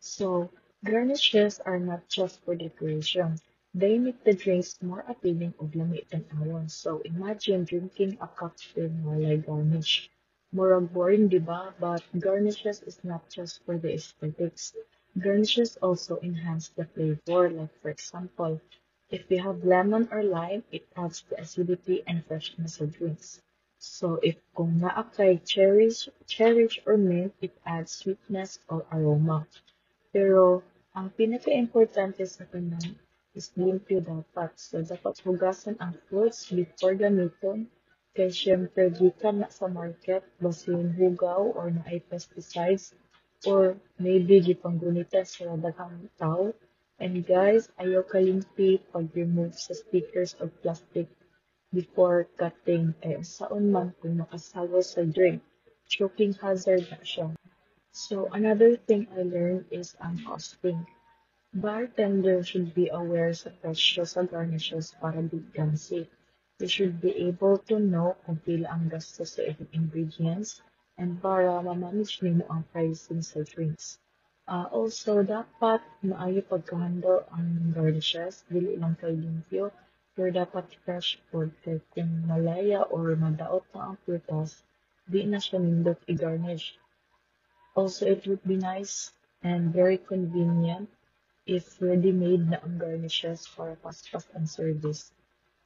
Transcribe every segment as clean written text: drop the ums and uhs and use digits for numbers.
So, garnishes are not just for decoration. They make the drinks more appealing of lamig tan-awon. So, imagine drinking a cocktail while garnish. Murag boring, di ba? But garnishes is not just for the aesthetics. Garnishes also enhance the flavor. Like, for example, if we have lemon or lime, it adds the acidity and freshness of drinks. So, if kung naa kay cherries or mint, it adds sweetness or aroma. Pero ang pinaka-importante sa tanan is limpyo dapat. So, dapat hugasan ang fruits before gamiton. Kaya syempre, gikan na sa market, basin hugaw or naay pesticides or maybe gipanggunitan sa daghang tao. And guys, ayaw kalimpi pag-remove sa stickers of plastic before cutting. Eh, saon man kung makasawa sa drink, choking hazard na siya. So another thing I learned is costing. Bartenders should be aware sa presyo sa garnishes para bigyan safe. They should be able to know kung pila ang gastos sa ingredients and para ma-manage nimo ang pricing sa drinks. Also, dapat maayo pagkahandle ang garnishes, dili lang kay limpyo, pero dapat fresh food kay kung malaya or madaot na ang prutas, di na siya nindot i-garnish. Also, it would be nice and very convenient if ready-made na ang garnishes para fast ang service.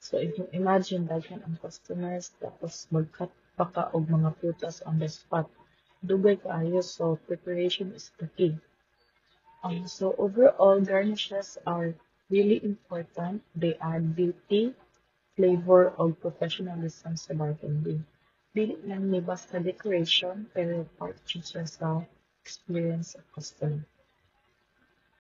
So, if you imagine daghan ang customers tapos mag-cut pa ka og mga prutas on the spot. Dugay kaayo, so preparation is the key. So overall, garnishes are really important. They add beauty, flavor, o professionalism sa bartending. Dili lang ni basta decoration, pero part siya sa experience of customer.